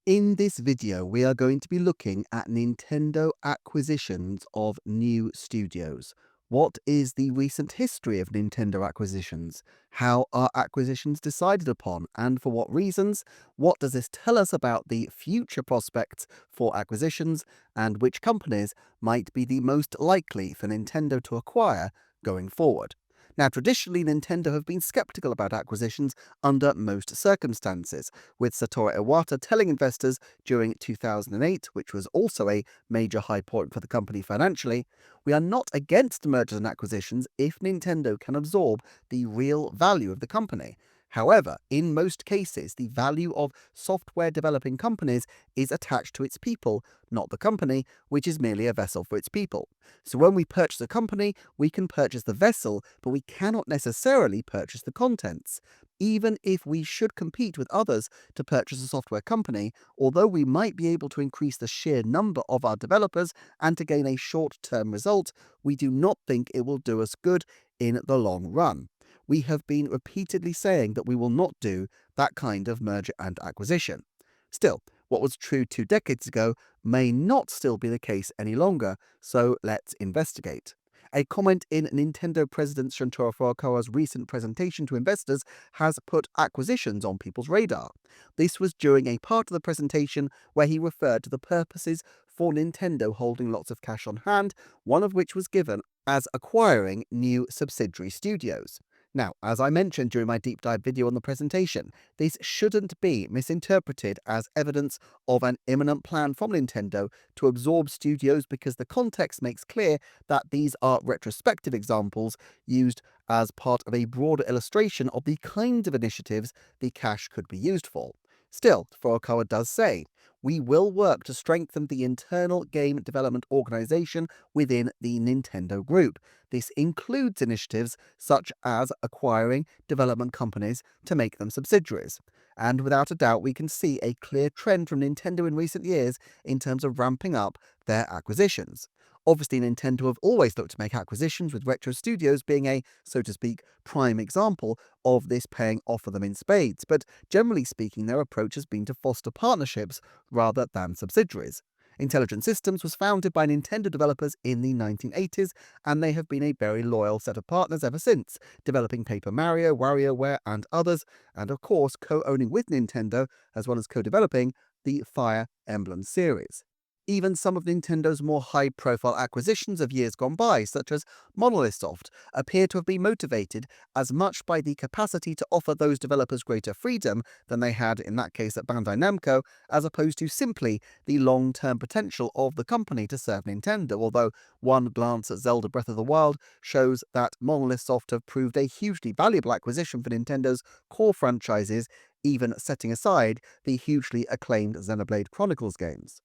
In this video, we are going to be looking at Nintendo acquisitions of new studios. What is the recent history of Nintendo acquisitions? How are acquisitions decided upon and for what reasons? What does this tell us about the future prospects for acquisitions and which companies might be the most likely for Nintendo to acquire going forward? Now, traditionally, Nintendo have been skeptical about acquisitions under most circumstances, with Satoru Iwata telling investors during 2008, which was also a major high point for the company financially, "We are not against mergers and acquisitions if Nintendo can absorb the real value of the company. However, in most cases, the value of software developing companies is attached to its people, not the company, which is merely a vessel for its people. So when we purchase a company, we can purchase the vessel, but we cannot necessarily purchase the contents. Even if we should compete with others to purchase a software company, although we might be able to increase the sheer number of our developers and to gain a short-term result, we do not think it will do us good in the long run. We have been repeatedly saying that we will not do that kind of merger and acquisition." Still, what was true 2 decades ago may not still be the case any longer, so let's investigate. A comment in Nintendo President Shuntaro Furukawa's recent presentation to investors has put acquisitions on people's radar. This was during a part of the presentation where he referred to the purposes for Nintendo holding lots of cash on hand, one of which was given as acquiring new subsidiary studios. Now, as I mentioned during my deep dive video on the presentation, this shouldn't be misinterpreted as evidence of an imminent plan from Nintendo to absorb studios, because the context makes clear that these are retrospective examples used as part of a broader illustration of the kind of initiatives the cash could be used for. Still, Furukawa does say, "We will work to strengthen the internal game development organization within the Nintendo Group. This includes initiatives such as acquiring development companies to make them subsidiaries." And without a doubt, we can see a clear trend from Nintendo in recent years in terms of ramping up their acquisitions. Obviously, Nintendo have always looked to make acquisitions, with Retro Studios being a, so to speak, prime example of this paying off for them in spades, but generally speaking, their approach has been to foster partnerships rather than subsidiaries. Intelligent Systems was founded by Nintendo developers in the 1980s, and they have been a very loyal set of partners ever since, developing Paper Mario, WarioWare, and others, and of course co-owning with Nintendo, as well as co-developing, the Fire Emblem series. Even some of Nintendo's more high-profile acquisitions of years gone by, such as MonolithSoft, appear to have been motivated as much by the capacity to offer those developers greater freedom than they had in that case at Bandai Namco, as opposed to simply the long-term potential of the company to serve Nintendo, although one glance at Zelda Breath of the Wild shows that MonolithSoft have proved a hugely valuable acquisition for Nintendo's core franchises, even setting aside the hugely acclaimed Xenoblade Chronicles games.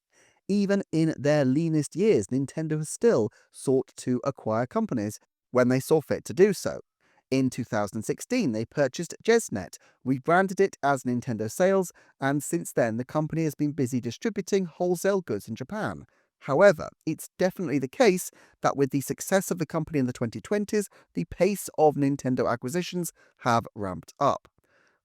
Even in their leanest years, Nintendo has still sought to acquire companies when they saw fit to do so. In 2016, they purchased JezNet, rebranded it as Nintendo Sales, and since then the company has been busy distributing wholesale goods in Japan. However, it's definitely the case that with the success of the company in the 2020s, the pace of Nintendo acquisitions have ramped up.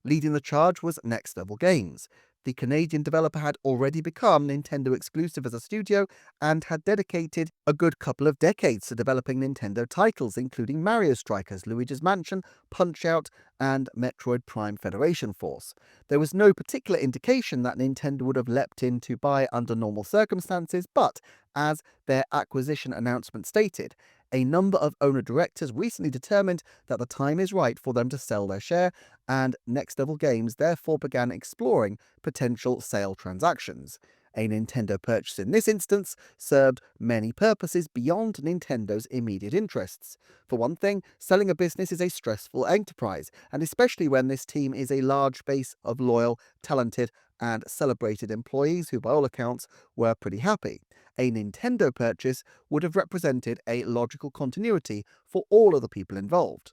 Leading the charge was Next Level Games. The Canadian developer had already become Nintendo exclusive as a studio and had dedicated a good couple of decades to developing Nintendo titles, including Mario Strikers, Luigi's Mansion, Punch-Out, and Metroid Prime Federation Force. There was no particular indication that Nintendo would have leapt in to buy under normal circumstances, but as their acquisition announcement stated, a number of owner-directors recently determined that the time is right for them to sell their share, and Next Level Games therefore began exploring potential sale transactions. A Nintendo purchase in this instance served many purposes beyond Nintendo's immediate interests. For one thing, selling a business is a stressful enterprise, and especially when this team is a large base of loyal, talented, and celebrated employees who, by all accounts, were pretty happy. A Nintendo purchase would have represented a logical continuity for all of the people involved.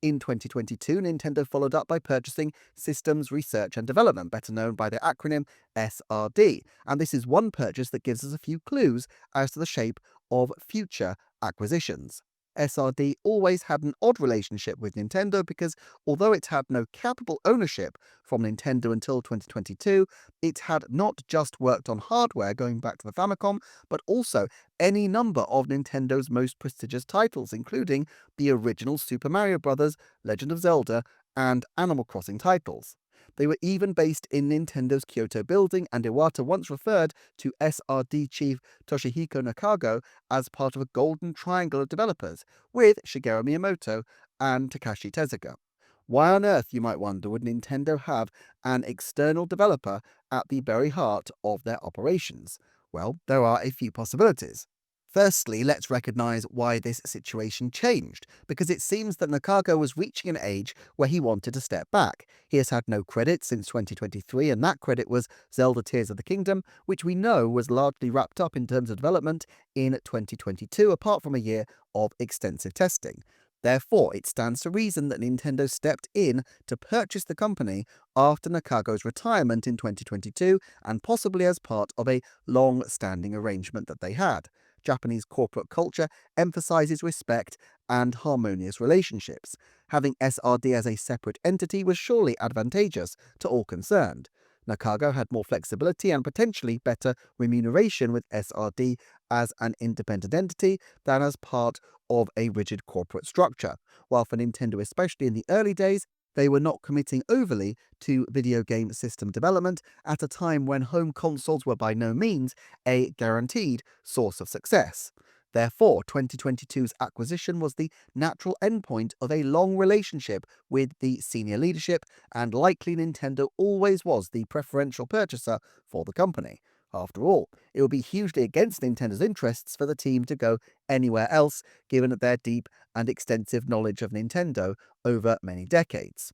In 2022, Nintendo followed up by purchasing Systems Research and Development, better known by the acronym SRD, and this is one purchase that gives us a few clues as to the shape of future acquisitions. SRD always had an odd relationship with Nintendo because although it had no capital ownership from Nintendo until 2022, it had not just worked on hardware going back to the Famicom, but also any number of Nintendo's most prestigious titles, including the original Super Mario Bros., Legend of Zelda, and Animal Crossing titles. They were even based in Nintendo's Kyoto building, and Iwata once referred to SRD chief Toshihiko Nakago as part of a golden triangle of developers, with Shigeru Miyamoto and Takashi Tezuka. Why on earth, you might wonder, would Nintendo have an external developer at the very heart of their operations? Well, there are a few possibilities. Firstly, let's recognize why this situation changed, because it seems that Nakago was reaching an age where he wanted to step back. He has had no credit since 2023, and that credit was Zelda Tears of the Kingdom, which we know was largely wrapped up in terms of development in 2022, apart from a year of extensive testing. Therefore, it stands to reason that Nintendo stepped in to purchase the company after Nakago's retirement in 2022, and possibly as part of a long-standing arrangement that they had. Japanese corporate culture emphasizes respect and harmonious relationships. Having SRD as a separate entity was surely advantageous to all concerned. Nakago had more flexibility and potentially better remuneration with SRD as an independent entity than as part of a rigid corporate structure, while for Nintendo, especially in the early days, they were not committing overly to video game system development at a time when home consoles were by no means a guaranteed source of success. Therefore, 2022's acquisition was the natural endpoint of a long relationship with the senior leadership, and likely Nintendo always was the preferential purchaser for the company. After all, it would be hugely against Nintendo's interests for the team to go anywhere else, given their deep and extensive knowledge of Nintendo over many decades.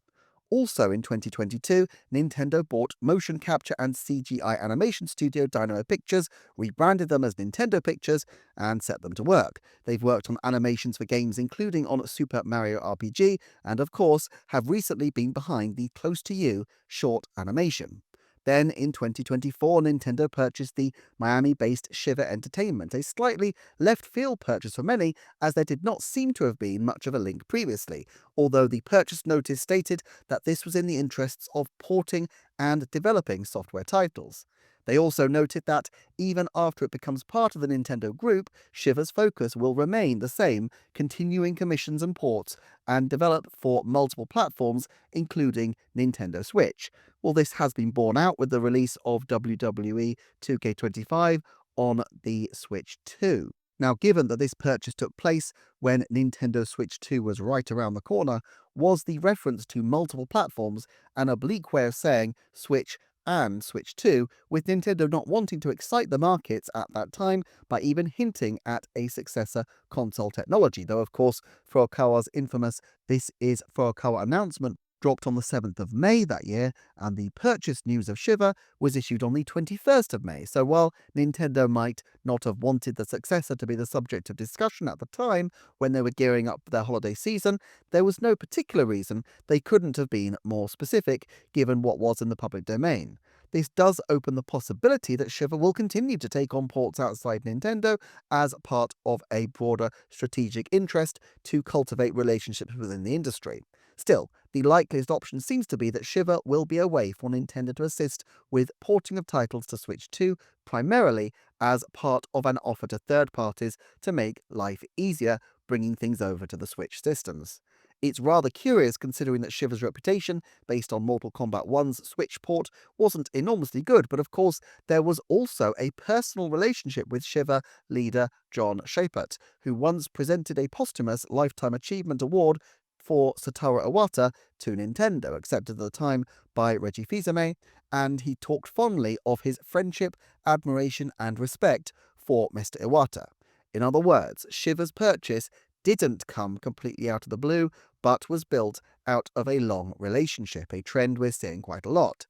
Also in 2022, Nintendo bought motion capture and CGI animation studio Dynamo Pictures, rebranded them as Nintendo Pictures, and set them to work. They've worked on animations for games including on Super Mario RPG, and of course have recently been behind the Close to You short animation. Then, in 2024, Nintendo purchased the Miami-based Shiver Entertainment, a slightly left-field purchase for many, as there did not seem to have been much of a link previously, although the purchase notice stated that this was in the interests of porting and developing software titles. They also noted that, even after it becomes part of the Nintendo Group, Shiver's focus will remain the same, continuing commissions and ports, and develop for multiple platforms, including Nintendo Switch. Well, this has been borne out with the release of WWE 2K25 on the Switch 2. Now, given that this purchase took place when Nintendo Switch 2 was right around the corner, was the reference to multiple platforms an oblique way of saying Switch and Switch 2, with Nintendo not wanting to excite the markets at that time by even hinting at a successor console technology, though of course Furukawa's infamous "This is Furukawa" announcement dropped on the 7th of May that year, and the purchase news of Shiver was issued on the 21st of May. So while Nintendo might not have wanted the successor to be the subject of discussion at the time when they were gearing up for their holiday season, there was no particular reason they couldn't have been more specific given what was in the public domain. This does open the possibility that Shiver will continue to take on ports outside Nintendo as part of a broader strategic interest to cultivate relationships within the industry. Still, the likeliest option seems to be that Shiver will be a way for Nintendo to assist with porting of titles to Switch 2, primarily as part of an offer to third parties to make life easier bringing things over to the Switch systems. It's rather curious considering that Shiver's reputation, based on Mortal Kombat 1's Switch port, wasn't enormously good, but of course there was also a personal relationship with Shiver leader John Shapert, who once presented a posthumous Lifetime Achievement Award for Satoru Iwata to Nintendo, accepted at the time by Reggie Fils-Aimé, and he talked fondly of his friendship, admiration, and respect for Mr. Iwata. In other words, Shiver's purchase didn't come completely out of the blue, but was built out of a long relationship, a trend we're seeing quite a lot.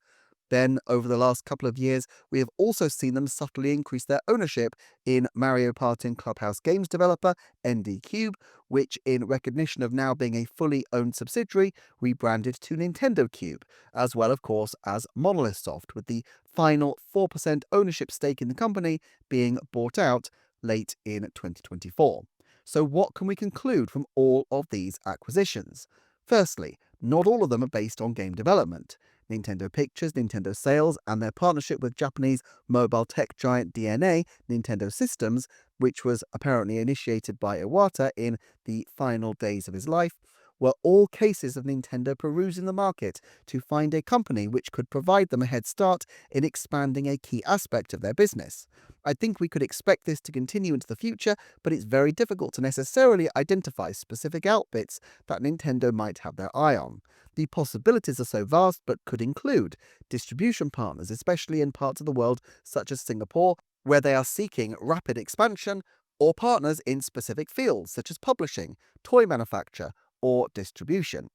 Then, over the last couple of years, we have also seen them subtly increase their ownership in Mario Party and Clubhouse Games developer ND Cube, which, in recognition of now being a fully owned subsidiary, rebranded to Nintendo Cube, as well, of course, as MonolithSoft, with the final 4% ownership stake in the company being bought out late in 2024. So, what can we conclude from all of these acquisitions? Firstly, not all of them are based on game development. Nintendo Pictures, Nintendo Sales, and their partnership with Japanese mobile tech giant DNA, Nintendo Systems, which was apparently initiated by Iwata in the final days of his life, were all cases of Nintendo perusing the market to find a company which could provide them a head start in expanding a key aspect of their business. I think we could expect this to continue into the future, but it's very difficult to necessarily identify specific outfits that Nintendo might have their eye on. The possibilities are so vast, but could include distribution partners, especially in parts of the world such as Singapore, where they are seeking rapid expansion, or partners in specific fields such as publishing, toy manufacture, or distribution.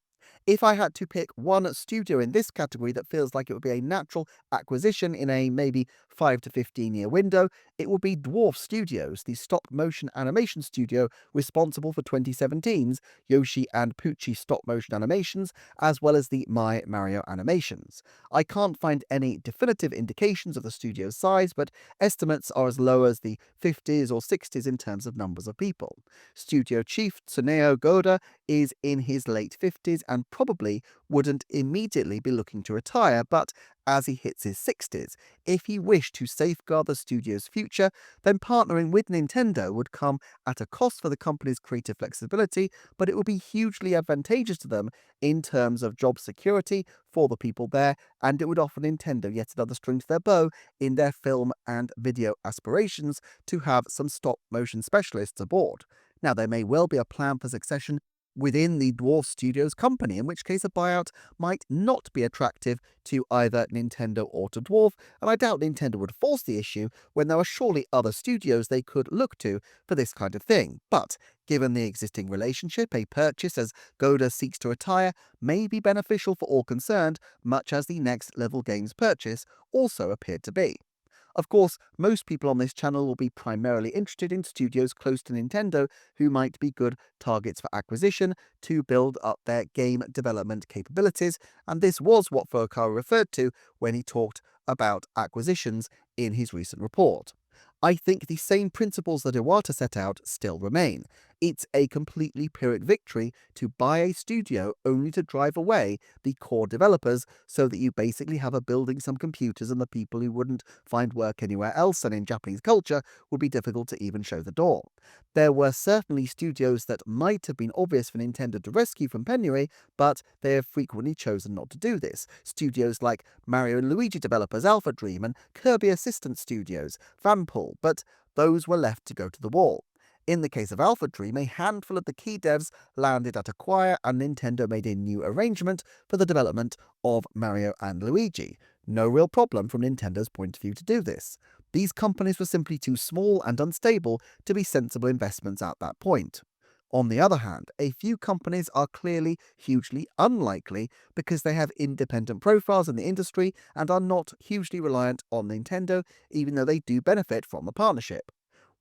If I had to pick one studio in this category that feels like it would be a natural acquisition in a maybe 5 to 15-year window, it would be Dwarf Studios, the stop motion animation studio responsible for 2017's Yoshi and Poochie stop motion animations, as well as the My Mario animations. I can't find any definitive indications of the studio's size, but estimates are as low as the 50s or 60s in terms of numbers of people. Studio chief Tsuneo Goda is in his late 50s and probably wouldn't immediately be looking to retire, but as he hits his 60s, if he wished to safeguard the studio's future, then partnering with Nintendo would come at a cost for the company's creative flexibility, but it would be hugely advantageous to them in terms of job security for the people there, and it would offer Nintendo yet another string to their bow in their film and video aspirations to have some stop motion specialists aboard. Now, there may well be a plan for succession within the Dwarf Studios company, in which case a buyout might not be attractive to either Nintendo or to Dwarf, and I doubt Nintendo would force the issue when there are surely other studios they could look to for this kind of thing. But given the existing relationship, a purchase as Goda seeks to retire may be beneficial for all concerned, much as the Next Level Games purchase also appeared to be. Of course, most people on this channel will be primarily interested in studios close to Nintendo who might be good targets for acquisition to build up their game development capabilities, and this was what Furukawa referred to when he talked about acquisitions in his recent report. I think the same principles that Iwata set out still remain. It's a completely Pyrrhic victory to buy a studio only to drive away the core developers so that you basically have a building some computers and the people who wouldn't find work anywhere else and in Japanese culture would be difficult to even show the door. There were certainly studios that might have been obvious for Nintendo to rescue from penury, but they have frequently chosen not to do this. Studios like Mario and Luigi developers Alpha Dream and Kirby Assistant Studios, Vanpool, but those were left to go to the wall. In the case of Alpha Dream, a handful of the key devs landed at Acquire, and Nintendo made a new arrangement for the development of Mario and Luigi. No real problem from Nintendo's point of view to do this. These companies were simply too small and unstable to be sensible investments at that point. On the other hand, a few companies are clearly hugely unlikely because they have independent profiles in the industry and are not hugely reliant on Nintendo, even though they do benefit from the partnership.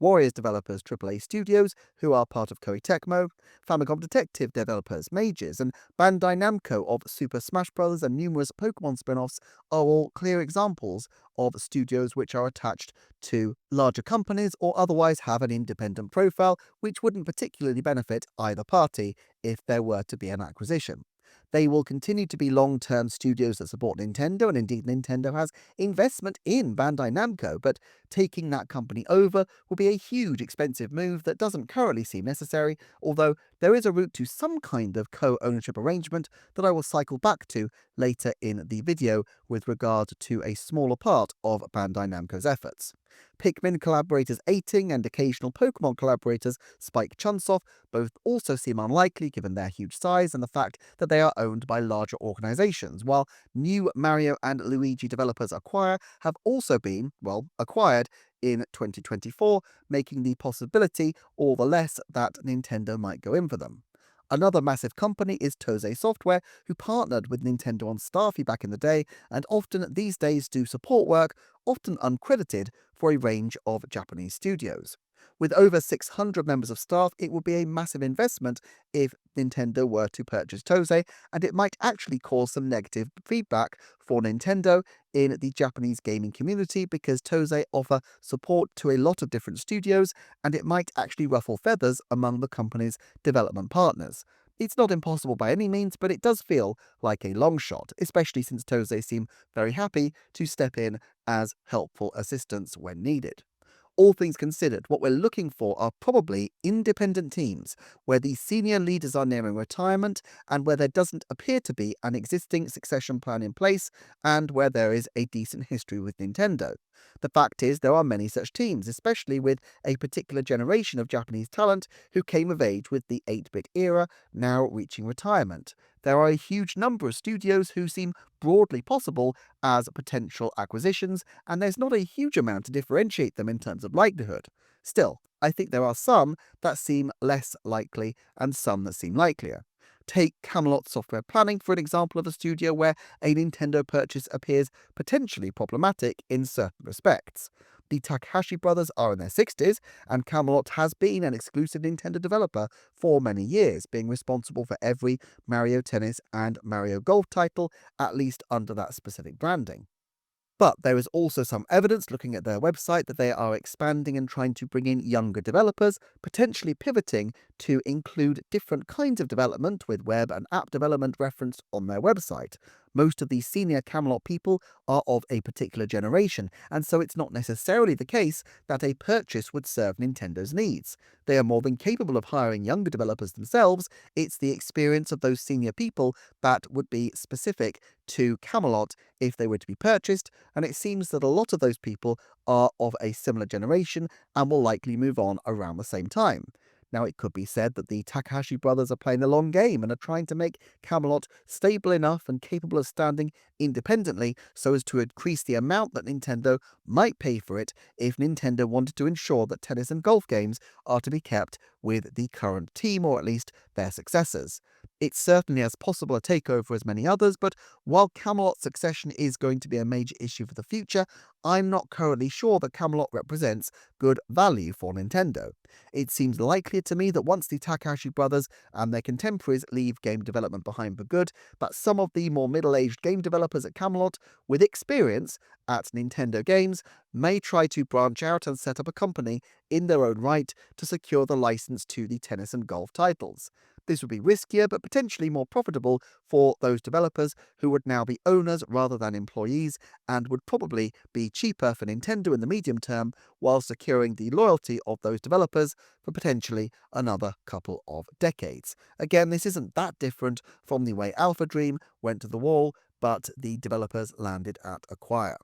Warriors developers AAA Studios, who are part of Koei Tecmo, Famicom Detective developers Mages, and Bandai Namco of Super Smash Bros. And numerous Pokemon spin-offs are all clear examples of studios which are attached to larger companies or otherwise have an independent profile, which wouldn't particularly benefit either party if there were to be an acquisition. They will continue to be long-term studios that support Nintendo, and indeed Nintendo has investment in Bandai Namco, but taking that company over will be a huge expensive move that doesn't currently seem necessary, although there is a route to some kind of co-ownership arrangement that I will cycle back to later in the video with regard to a smaller part of Bandai Namco's efforts. Pikmin collaborators Aiting and occasional Pokemon collaborators Spike Chunsoft both also seem unlikely given their huge size and the fact that they are owned by larger organizations, while new Mario and Luigi developers Acquire have also been, well, acquired in 2024, making the possibility all the less that Nintendo might go in for them. Another massive company is Tose Software, who partnered with Nintendo on Starfy back in the day, and often these days do support work, often uncredited, for a range of Japanese studios. With over 600 members of staff, it would be a massive investment if Nintendo were to purchase Tozei, and it might actually cause some negative feedback for Nintendo in the Japanese gaming community because Tozei offer support to a lot of different studios, and it might actually ruffle feathers among the company's development partners. It's not impossible by any means, but it does feel like a long shot, especially since Tozei seem very happy to step in as helpful assistance when needed. All things considered, what we're looking for are probably independent teams where the senior leaders are nearing retirement and where there doesn't appear to be an existing succession plan in place and where there is a decent history with Nintendo. The fact is, there are many such teams, especially with a particular generation of Japanese talent who came of age with the 8-bit era, now reaching retirement. There are a huge number of studios who seem broadly possible as potential acquisitions, and there's not a huge amount to differentiate them in terms of likelihood. Still, I think there are some that seem less likely and some that seem likelier. Take Camelot Software Planning for an example of a studio where a Nintendo purchase appears potentially problematic in certain respects. The Takahashi brothers are in their 60s, and Camelot has been an exclusive Nintendo developer for many years, being responsible for every Mario Tennis and Mario Golf title, at least under that specific branding. But there is also some evidence looking at their website that they are expanding and trying to bring in younger developers, potentially pivoting to include different kinds of development with web and app development referenced on their website. Most of these senior Camelot people are of a particular generation, and so it's not necessarily the case that a purchase would serve Nintendo's needs. They are more than capable of hiring younger developers themselves. It's the experience of those senior people that would be specific to Camelot if they were to be purchased, and it seems that a lot of those people are of a similar generation and will likely move on around the same time. Now, it could be said that the Takahashi brothers are playing the long game and are trying to make Camelot stable enough and capable of standing independently so as to increase the amount that Nintendo might pay for it if Nintendo wanted to ensure that tennis and golf games are to be kept with the current team, or at least their successors. It's certainly as possible a takeover as many others, but while Camelot's succession is going to be a major issue for the future, I'm not currently sure that Camelot represents good value for Nintendo. It seems likelier to me that once the Takahashi brothers and their contemporaries leave game development behind for good, that some of the more middle-aged game developers at Camelot, with experience at Nintendo games, may try to branch out and set up a company in their own right to secure the license to the tennis and golf titles. This would be riskier but potentially more profitable for those developers who would now be owners rather than employees, and would probably be cheaper for Nintendo in the medium term while securing the loyalty of those developers for potentially another couple of decades. Again, this isn't that different from the way Alpha Dream went to the wall, but the developers landed at Acquire.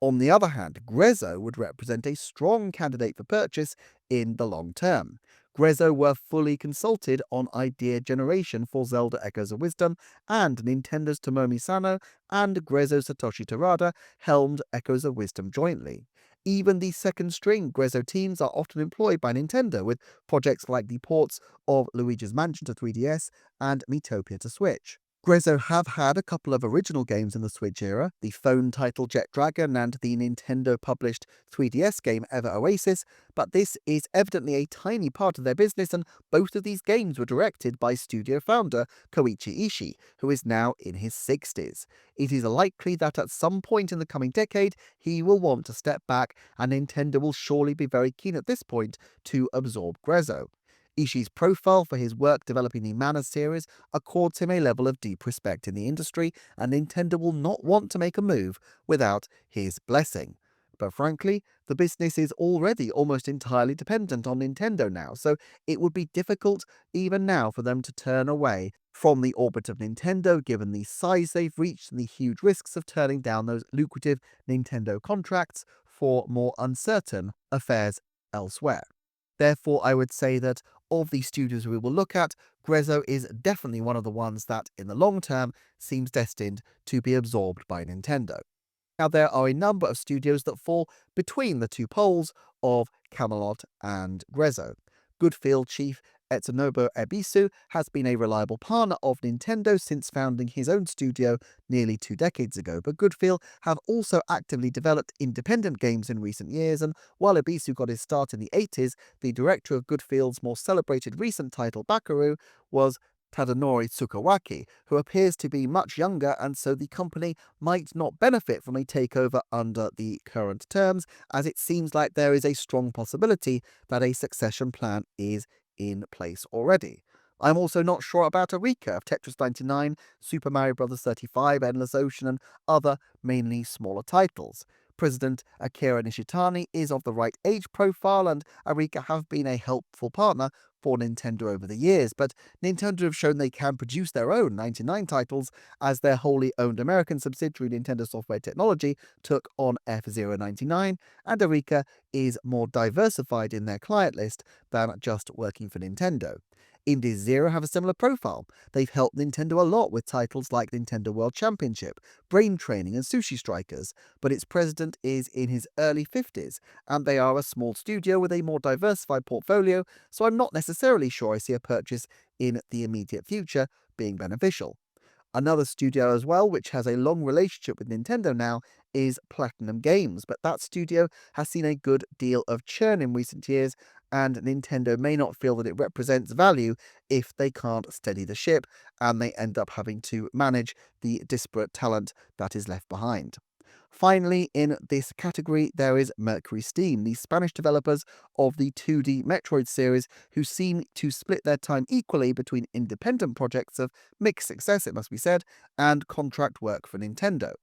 On the other hand, Grezzo would represent a strong candidate for purchase in the long term. Grezzo were fully consulted on idea generation for Zelda Echoes of Wisdom, and Nintendo's Tomomi Sano and Grezzo's Satoshi Terada helmed Echoes of Wisdom jointly. Even the second string Grezzo teams are often employed by Nintendo, with projects like the ports of Luigi's Mansion to 3DS and Miitopia to Switch. Grezzo have had a couple of original games in the Switch era, the phone title Jet Dragon and the Nintendo-published 3DS game Ever Oasis, but this is evidently a tiny part of their business, and both of these games were directed by studio founder Koichi Ishii, who is now in his 60s. It is likely that at some point in the coming decade, he will want to step back, and Nintendo will surely be very keen at this point to absorb Grezzo. Ishii's profile for his work developing the Mana series accords him a level of deep respect in the industry, and Nintendo will not want to make a move without his blessing. But frankly, the business is already almost entirely dependent on Nintendo now, so it would be difficult even now for them to turn away from the orbit of Nintendo, given the size they've reached and the huge risks of turning down those lucrative Nintendo contracts for more uncertain affairs elsewhere. Therefore, I would say that of the studios we will look at, Grezzo is definitely one of the ones that, in the long term, seems destined to be absorbed by Nintendo. Now, there are a number of studios that fall between the two poles of Camelot and Grezzo. Goodfield chief Etsunobu Ebisu has been a reliable partner of Nintendo since founding his own studio nearly 2 decades ago, but Goodfield have also actively developed independent games in recent years, and while Ebisu got his start in the 80s, the director of Goodfield's more celebrated recent title, Bakaru, was Tadanori Tsukawaki, who appears to be much younger, and so the company might not benefit from a takeover under the current terms, as it seems like there is a strong possibility that a succession plan is in place already. I'm also not sure about Eureka of Tetris 99, Super Mario Bros. 35, Endless Ocean, and other, mainly smaller titles. President Akira Nishitani is of the right age profile, and Eureka have been a helpful partner for Nintendo over the years, but Nintendo have shown they can produce their own 99 titles, as their wholly owned American subsidiary Nintendo Software Technology took on F-Zero 99, and Eureka is more diversified in their client list than just working for Nintendo. Indie Zero have a similar profile. They've helped Nintendo a lot with titles like Nintendo World Championship, Brain Training, and Sushi Strikers, but its president is in his early 50s, and they are a small studio with a more diversified portfolio, so I'm not necessarily sure I see a purchase in the immediate future being beneficial. Another studio as well, which has a long relationship with Nintendo now, is Platinum Games, but that studio has seen a good deal of churn in recent years, and Nintendo may not feel that it represents value if they can't steady the ship, and they end up having to manage the disparate talent that is left behind. Finally, in this category, there is MercurySteam, the Spanish developers of the 2D Metroid series, who seem to split their time equally between independent projects of mixed success, it must be said, and contract work for Nintendo.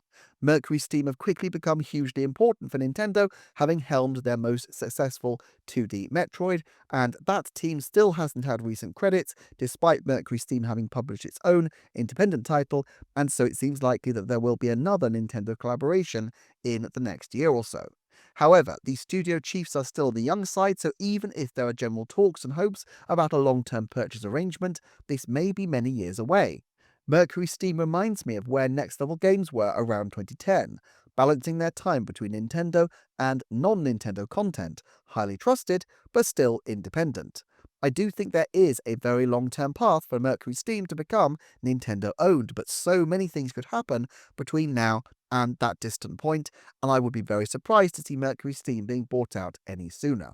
MercurySteam have quickly become hugely important for Nintendo, having helmed their most successful 2D Metroid, and that team still hasn't had recent credits, despite MercurySteam having published its own independent title, and so it seems likely that there will be another Nintendo collaboration in the next year or so. However, the studio chiefs are still on the young side, so even if there are general talks and hopes about a long-term purchase arrangement, this may be many years away. MercurySteam reminds me of where Next Level Games were around 2010, balancing their time between Nintendo and non-Nintendo content, highly trusted, but still independent. I do think there is a very long-term path for MercurySteam to become Nintendo-owned, but so many things could happen between now and that distant point, and I would be very surprised to see MercurySteam being bought out any sooner.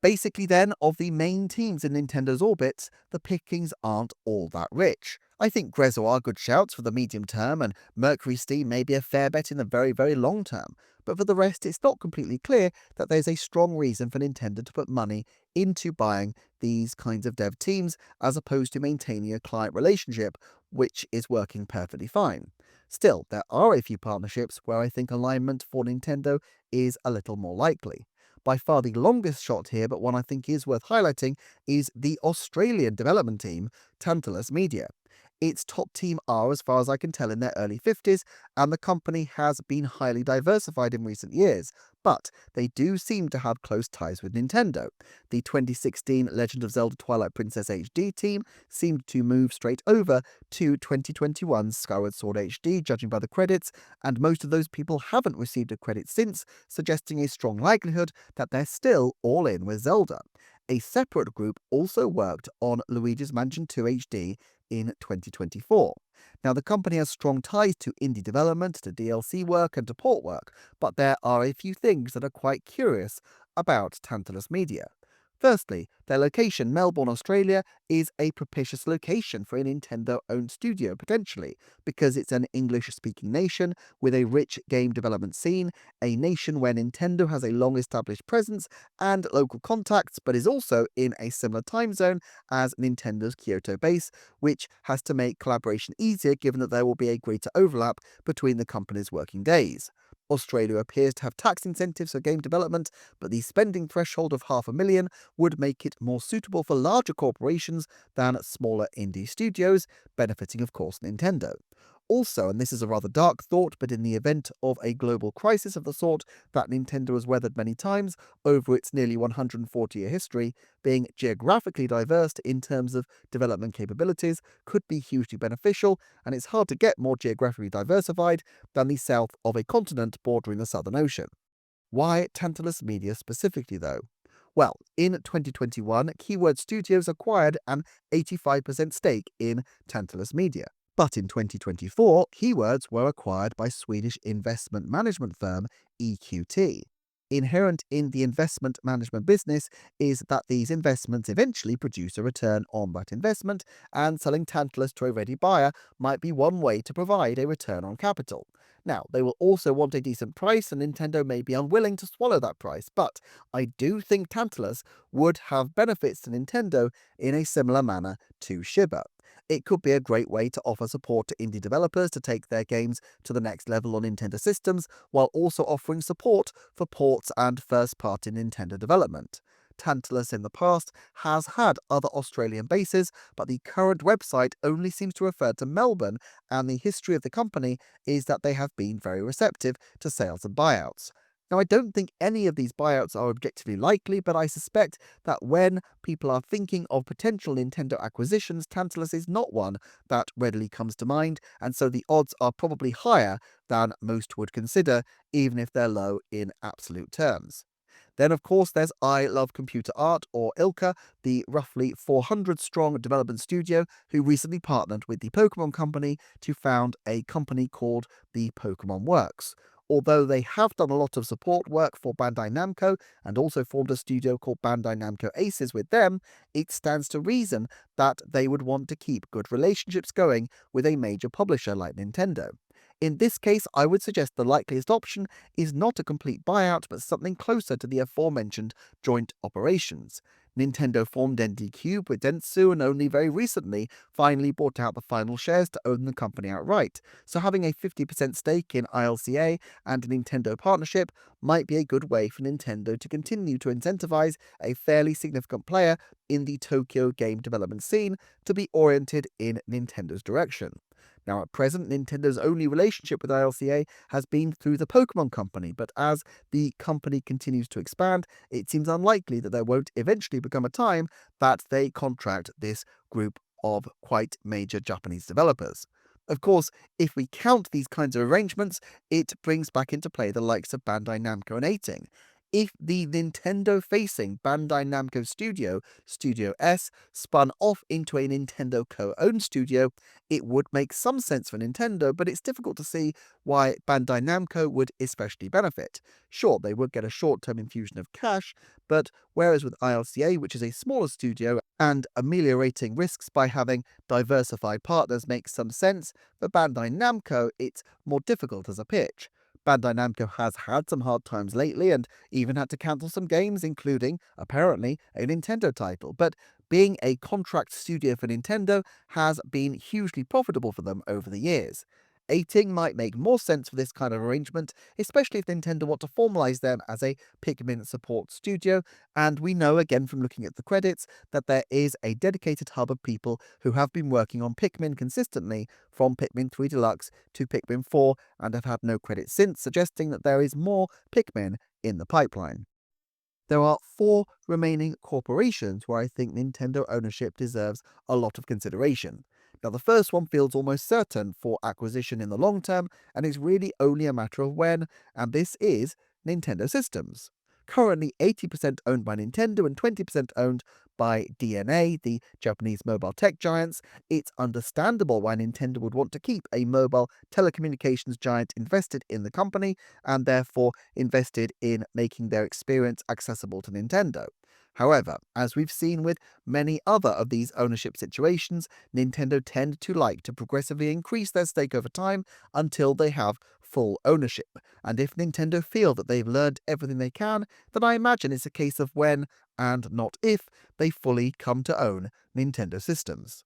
Basically then, of the main teams in Nintendo's orbits, the pickings aren't all that rich. I think Grezzo are good shouts for the medium term, and MercurySteam may be a fair bet in the very, very long term. But for the rest, it's not completely clear that there's a strong reason for Nintendo to put money into buying these kinds of dev teams, as opposed to maintaining a client relationship, which is working perfectly fine. Still, there are a few partnerships where I think alignment for Nintendo is a little more likely. By far the longest shot here, but one I think is worth highlighting, is the Australian development team, Tantalus Media. Its top team are, as far as I can tell, in their early 50s, and the company has been highly diversified in recent years, but they do seem to have close ties with Nintendo. The 2016 Legend of Zelda Twilight Princess HD team seemed to move straight over to 2021's Skyward Sword HD, judging by the credits, and most of those people haven't received a credit since, suggesting a strong likelihood that they're still all in with Zelda. A separate group also worked on Luigi's Mansion 2 HD in 2024. Now, the company has strong ties to indie development, to DLC work, and to port work, but there are a few things that are quite curious about Tantalus Media. Firstly, their location, Melbourne, Australia, is a propitious location for a Nintendo-owned studio, potentially, because it's an English-speaking nation with a rich game development scene, a nation where Nintendo has a long-established presence and local contacts, but is also in a similar time zone as Nintendo's Kyoto base, which has to make collaboration easier given that there will be a greater overlap between the company's working days. Australia appears to have tax incentives for game development, but the spending threshold of $500,000 would make it more suitable for larger corporations than smaller indie studios, benefiting of course Nintendo. Also, and this is a rather dark thought, but in the event of a global crisis of the sort that Nintendo has weathered many times over its nearly 140-year history, being geographically diverse in terms of development capabilities could be hugely beneficial, and it's hard to get more geographically diversified than the south of a continent bordering the Southern Ocean. Why Tantalus Media specifically, though? Well, in 2021, Keyword Studios acquired an 85% stake in Tantalus Media. But in 2024, Keywords were acquired by Swedish investment management firm EQT. Inherent in the investment management business is that these investments eventually produce a return on that investment, and selling Tantalus to a ready buyer might be one way to provide a return on capital. Now, they will also want a decent price, and Nintendo may be unwilling to swallow that price, but I do think Tantalus would have benefits to Nintendo in a similar manner to Shiba. It could be a great way to offer support to indie developers to take their games to the next level on Nintendo systems, while also offering support for ports and first-party Nintendo development. Tantalus in the past has had other Australian bases, but the current website only seems to refer to Melbourne, and the history of the company is that they have been very receptive to sales and buyouts. Now, I don't think any of these buyouts are objectively likely, but I suspect that when people are thinking of potential Nintendo acquisitions, Tantalus is not one that readily comes to mind, and so the odds are probably higher than most would consider, even if they're low in absolute terms. Then, of course, there's I Love Computer Art, or ILCA, the roughly 400-strong development studio who recently partnered with the Pokemon Company to found a company called the Pokemon Works. Although they have done a lot of support work for Bandai Namco and also formed a studio called Bandai Namco Aces with them, it stands to reason that they would want to keep good relationships going with a major publisher like Nintendo. In this case, I would suggest the likeliest option is not a complete buyout, but something closer to the aforementioned joint operations. Nintendo formed ND Cube with Dentsu and only very recently finally bought out the final shares to own the company outright, so having a 50% stake in ILCA and a Nintendo partnership might be a good way for Nintendo to continue to incentivize a fairly significant player in the Tokyo game development scene to be oriented in Nintendo's direction. Now, at present, Nintendo's only relationship with ILCA has been through the Pokemon Company, but as the company continues to expand, it seems unlikely that there won't eventually become a time that they contract this group of quite major Japanese developers. Of course, if we count these kinds of arrangements, it brings back into play the likes of Bandai Namco and 18. If the Nintendo-facing Bandai Namco studio, Studio S, spun off into a Nintendo co-owned studio, it would make some sense for Nintendo, but it's difficult to see why Bandai Namco would especially benefit. Sure, they would get a short-term infusion of cash, but whereas with ILCA, which is a smaller studio, and ameliorating risks by having diversified partners makes some sense, for Bandai Namco, it's more difficult as a pitch. Bandai Namco has had some hard times lately and even had to cancel some games, including, apparently, a Nintendo title. But being a contract studio for Nintendo has been hugely profitable for them over the years. 18 might make more sense for this kind of arrangement, especially if Nintendo want to formalize them as a Pikmin support studio, and we know again from looking at the credits that there is a dedicated hub of people who have been working on Pikmin consistently from Pikmin 3 Deluxe to Pikmin 4 and have had no credits since, suggesting that there is more Pikmin in the pipeline. There are four remaining corporations where I think Nintendo ownership deserves a lot of consideration. Now, the first one feels almost certain for acquisition in the long term, and is really only a matter of when, and this is Nintendo Systems. Currently 80% owned by Nintendo and 20% owned by DeNA, the Japanese mobile tech giants, it's understandable why Nintendo would want to keep a mobile telecommunications giant invested in the company, and therefore invested in making their experience accessible to Nintendo. However, as we've seen with many other of these ownership situations, Nintendo tend to like to progressively increase their stake over time until they have full ownership. And if Nintendo feel that they've learned everything they can, then I imagine it's a case of when, and not if, they fully come to own Nintendo systems.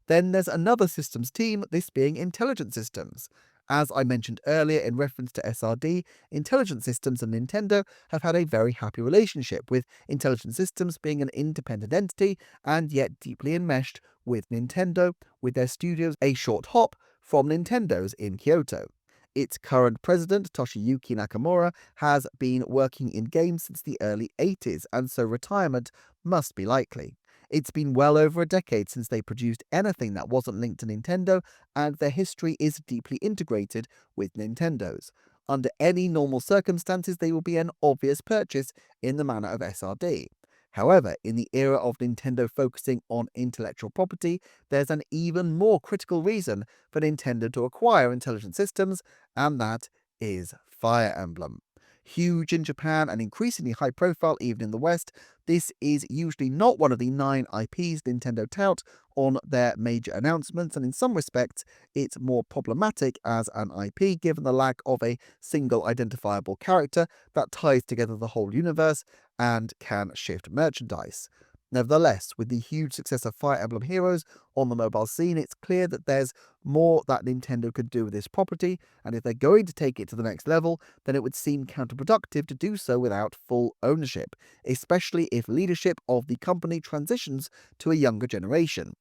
Then there's another systems team, this being Intelligent Systems. As I mentioned earlier in reference to SRD, Intelligent Systems and Nintendo have had a very happy relationship, with Intelligent Systems being an independent entity and yet deeply enmeshed with Nintendo, with their studios a short hop from Nintendo's in Kyoto. Its current president, Toshiyuki Nakamura, has been working in games since the early 80s, and so retirement must be likely. It's been well over a decade since they produced anything that wasn't linked to Nintendo, and their history is deeply integrated with Nintendo's. Under any normal circumstances, they will be an obvious purchase in the manner of SRD. However, in the era of Nintendo focusing on intellectual property, there's an even more critical reason for Nintendo to acquire Intelligent Systems, and that is Fire Emblem. Huge in Japan and increasingly high profile even in the West, this is usually not one of the 9 IPs Nintendo tout on their major announcements, and in some respects, it's more problematic as an IP given the lack of a single identifiable character that ties together the whole universe and can shift merchandise. Nevertheless, with the huge success of Fire Emblem Heroes on the mobile scene, it's clear that there's more that Nintendo could do with this property, and if they're going to take it to the next level, then it would seem counterproductive to do so without full ownership, especially if leadership of the company transitions to a younger generation.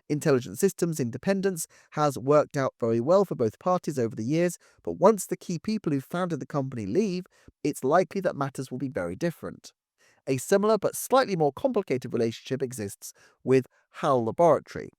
Intelligent Systems independence has worked out very well for both parties over the years, but once the key people who founded the company leave, it's likely that matters will be very different. A similar but slightly more complicated relationship exists with HAL Laboratory.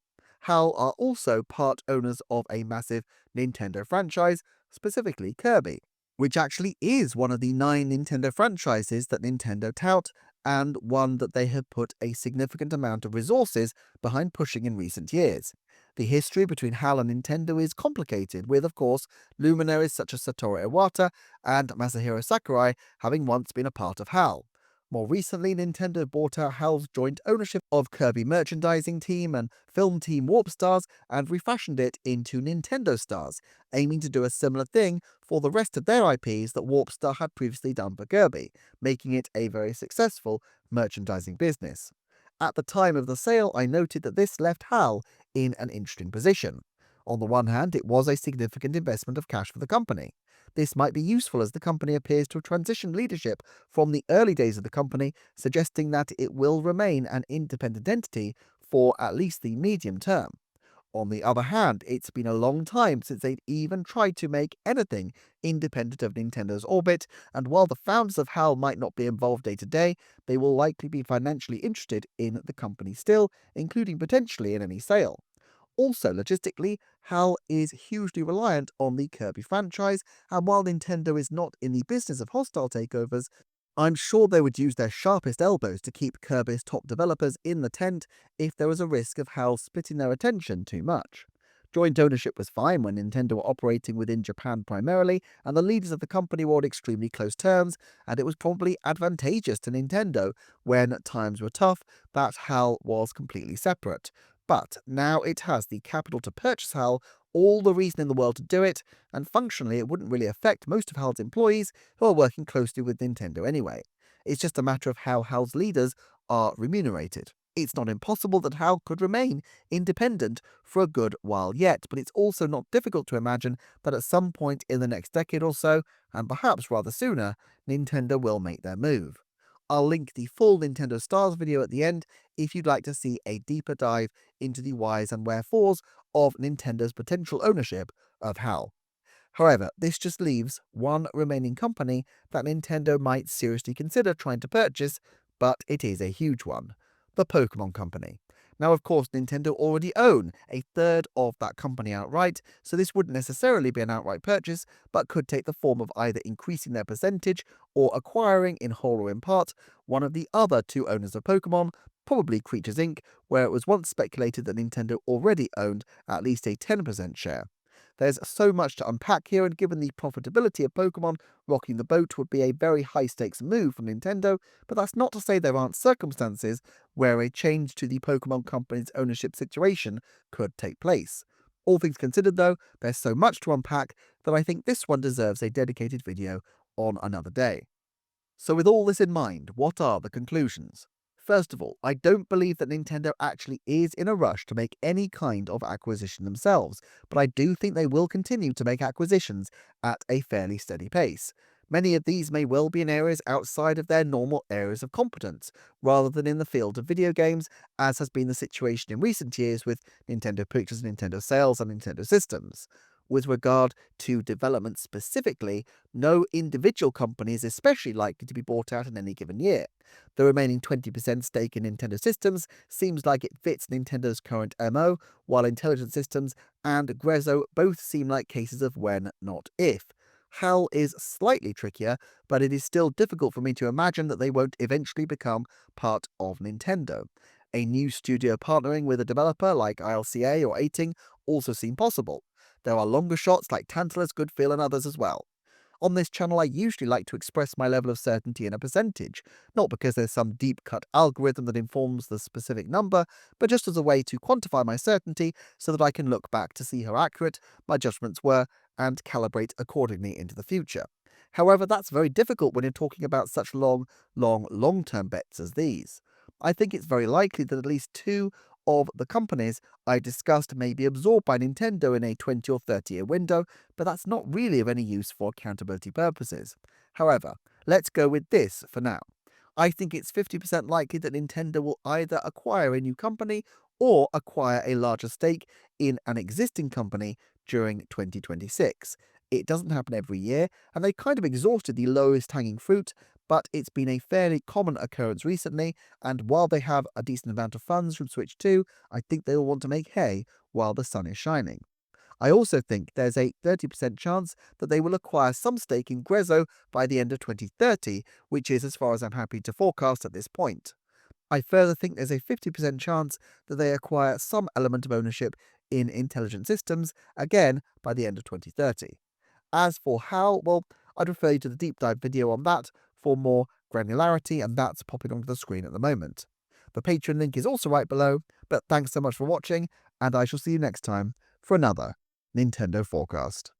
HAL are also part owners of a massive Nintendo franchise, specifically Kirby, which actually is one of the 9 Nintendo franchises that Nintendo tout, and one that they have put a significant amount of resources behind pushing in recent years. The history between HAL and Nintendo is complicated, with, of course, luminaries such as Satoru Iwata and Masahiro Sakurai having once been a part of HAL. More recently, Nintendo bought out HAL's joint ownership of Kirby merchandising team and film team Warp Stars and refashioned it into Nintendo Stars, aiming to do a similar thing for the rest of their IPs that Warp Star had previously done for Kirby, making it a very successful merchandising business. At the time of the sale, I noted that this left HAL in an interesting position. On the one hand, it was a significant investment of cash for the company. This might be useful as the company appears to have transitioned leadership from the early days of the company, suggesting that it will remain an independent entity for at least the medium term. On the other hand, it's been a long time since they'd even tried to make anything independent of Nintendo's orbit, and while the founders of HAL might not be involved day to day, they will likely be financially interested in the company still, including potentially in any sale. Also, logistically, HAL is hugely reliant on the Kirby franchise, and while Nintendo is not in the business of hostile takeovers, I'm sure they would use their sharpest elbows to keep Kirby's top developers in the tent if there was a risk of HAL splitting their attention too much. Joint ownership was fine when Nintendo were operating within Japan primarily, and the leaders of the company were on extremely close terms, and it was probably advantageous to Nintendo when times were tough that HAL was completely separate. But now it has the capital to purchase HAL, all the reason in the world to do it, and functionally it wouldn't really affect most of HAL's employees who are working closely with Nintendo anyway. It's just a matter of how HAL's leaders are remunerated. It's not impossible that HAL could remain independent for a good while yet, but it's also not difficult to imagine that at some point in the next decade or so, and perhaps rather sooner, Nintendo will make their move. I'll link the full Nintendo Stars video at the end if you'd like to see a deeper dive into the whys and wherefores of Nintendo's potential ownership of HAL. However, this just leaves one remaining company that Nintendo might seriously consider trying to purchase, but it is a huge one: the Pokemon Company. Now, of course, Nintendo already own a third of that company outright, so this wouldn't necessarily be an outright purchase, but could take the form of either increasing their percentage or acquiring, in whole or in part, one of the other 2 owners of Pokemon, probably Creatures Inc., where it was once speculated that Nintendo already owned at least a 10% share. There's so much to unpack here, and given the profitability of Pokemon, rocking the boat would be a very high stakes move from Nintendo, but that's not to say there aren't circumstances where a change to the Pokemon Company's ownership situation could take place. All things considered though, there's so much to unpack that I think this one deserves a dedicated video on another day. So with all this in mind, what are the conclusions? First of all, I don't believe that Nintendo actually is in a rush to make any kind of acquisition themselves, but I do think they will continue to make acquisitions at a fairly steady pace. Many of these may well be in areas outside of their normal areas of competence, rather than in the field of video games, as has been the situation in recent years with Nintendo Pictures, Nintendo Sales, and Nintendo Systems. With regard to development specifically, no individual company is especially likely to be bought out in any given year. The remaining 20% stake in Nintendo Systems seems like it fits Nintendo's current MO, while Intelligent Systems and Grezzo both seem like cases of when, not if. HAL is slightly trickier, but it is still difficult for me to imagine that they won't eventually become part of Nintendo. A new studio partnering with a developer like ILCA or 18 also seem possible. There are longer shots like Tantalus, Goodfeel, and others as well. On this channel, I usually like to express my level of certainty in a percentage, not because there's some deep-cut algorithm that informs the specific number, but just as a way to quantify my certainty so that I can look back to see how accurate my judgments were and calibrate accordingly into the future. However, that's very difficult when you're talking about such long-term bets as these. I think it's very likely that at least two of the companies I discussed may be absorbed by Nintendo in a 20 or 30-year window, but that's not really of any use for accountability purposes. However, let's go with this for now. I think it's 50% likely that Nintendo will either acquire a new company or acquire a larger stake in an existing company during 2026. It doesn't happen every year, and they kind of exhausted the lowest hanging fruit, but it's been a fairly common occurrence recently, and while they have a decent amount of funds from Switch 2, I think they will want to make hay while the sun is shining. I also think there's a 30% chance that they will acquire some stake in Grezzo by the end of 2030, which is as far as I'm happy to forecast at this point. I further think there's a 50% chance that they acquire some element of ownership in Intelligent Systems, again by the end of 2030. As for how, well, I'd refer you to the deep dive video on that for more granularity, and that's popping onto the screen at the moment. The Patreon link is also right below, but thanks so much for watching, and I shall see you next time for another Nintendo Forecast.